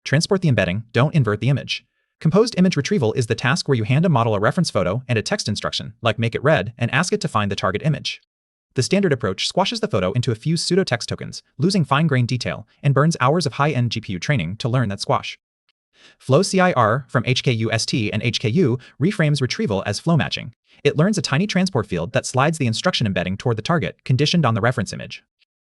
Transport the embedding, don't invert the image. Composed image retrieval is the task where you hand a model a reference photo and a text instruction, like make it red, and ask it to find the target image. The standard approach squashes the photo into a few pseudo-text tokens, losing fine-grained detail, and burns hours of high-end GPU training to learn that squash. Flowcir from HKUST and HKU reframes retrieval as flow matching. It learns a tiny transport field that slides the instruction embedding toward the target, conditioned on the reference image.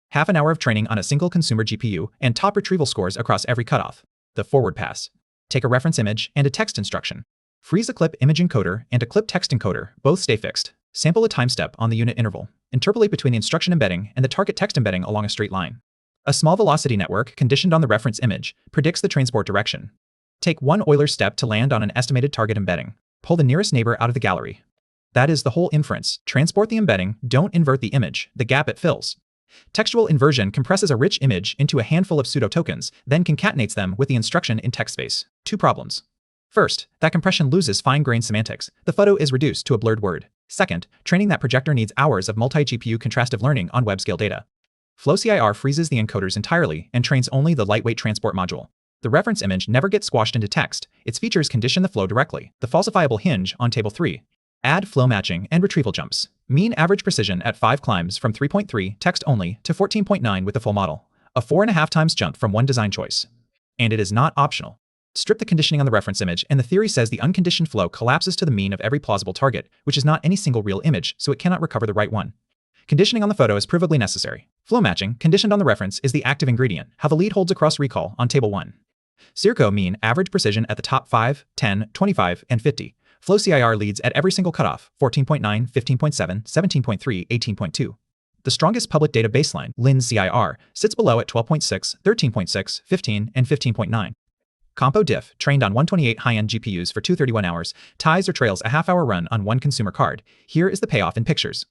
Half an hour of training on a single consumer GPU, and top retrieval scores across every cutoff. The forward pass. Take a reference image and a text instruction. Freeze a clip image encoder and a clip text encoder, both stay fixed. Sample a time step on the unit interval. Interpolate between the instruction embedding and the target text embedding along a straight line. A small velocity network, conditioned on the reference image, predicts the transport direction. Take one Euler step to land on an estimated target embedding. Pull the nearest neighbor out of the gallery. That is the whole inference. Transport the embedding, don't invert the image, the gap it fills. Textual inversion compresses a rich image into a handful of pseudo-tokens, then concatenates them with the instruction in text space. Two problems. First, that compression loses fine-grained semantics. The photo is reduced to a blurred word. Second, training that projector needs hours of multi-GPU contrastive learning on web-scale data. Flowcir freezes the encoders entirely and trains only the lightweight transport module. The reference image never gets squashed into text. Its features condition the flow directly. The falsifiable hinge on table 3. Add flow matching and retrieval jumps. Mean average precision at 5 climbs from 3.3 text only to 14.9 with the full model. A 4.5 times jump from one design choice. And it is not optional. Strip the conditioning on the reference image, and the theory says the unconditioned flow collapses to the mean of every plausible target, which is not any single real image, so it cannot recover the right one. Conditioning on the photo is provably necessary. Flow matching, conditioned on the reference, is the active ingredient, how the lead holds across recall on table 1. Circo mean average precision at the top 5, 10, 25, and 50. Flowcir leads at every single cutoff, 14.9, 15.7, 17.3, 18.2. The strongest public data baseline, LinCIR, sits below at 12.6, 13.6, 15, and 15.9. Compo Diff, trained on 128 high-end GPUs for 231 hours, ties or trails a half-hour run on one consumer card. Here is the payoff in pictures.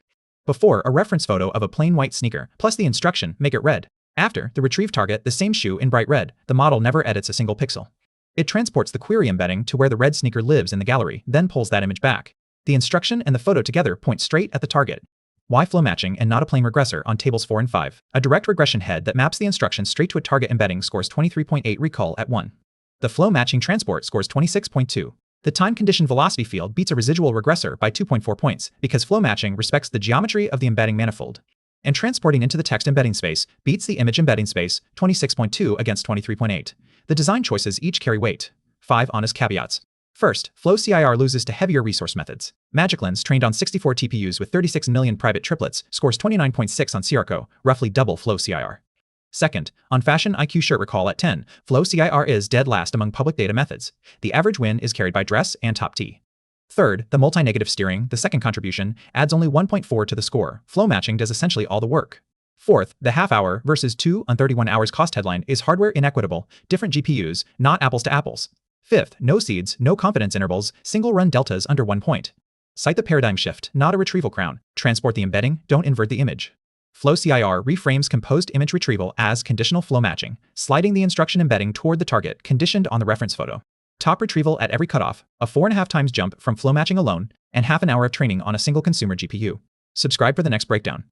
Before, a reference photo of a plain white sneaker, plus the instruction, make it red. After, the retrieve target, the same shoe in bright red. The model never edits a single pixel. It transports the query embedding to where the red sneaker lives in the gallery, then pulls that image back. The instruction and the photo together point straight at the target. Why flow matching and not a plain regressor on tables 4 and 5? A direct regression head that maps the instruction straight to a target embedding scores 23.8 recall at 1. The flow matching transport scores 26.2. The time-conditioned velocity field beats a residual regressor by 2.4 points because flow matching respects the geometry of the embedding manifold. And transporting into the text embedding space beats the image embedding space, 26.2 against 23.8. The design choices each carry weight. 5 honest caveats. First, Flowcir loses to heavier resource methods. MagicLens, trained on 64 TPUs with 36 million private triplets, scores 29.6 on Circo, roughly double Flowcir. Second, on Fashion IQ shirt recall at 10, Flowcir is dead last among public data methods. The average win is carried by dress and top T. Third, the multi-negative steering, the second contribution, adds only 1.4 to the score. Flow matching does essentially all the work. Fourth, the half-hour versus 2 on 31 hours cost headline is hardware inequitable, different GPUs, not apples to apples. Fifth, no seeds, no confidence intervals, single-run deltas under 1 point. Cite the paradigm shift, not a retrieval crown. Transport the embedding, don't invert the image. Flowcir reframes composed image retrieval as conditional flow matching, sliding the instruction embedding toward the target, conditioned on the reference photo. Top retrieval at every cutoff, a 4.5 times jump from flow matching alone, and half an hour of training on a single consumer GPU. Subscribe for the next breakdown.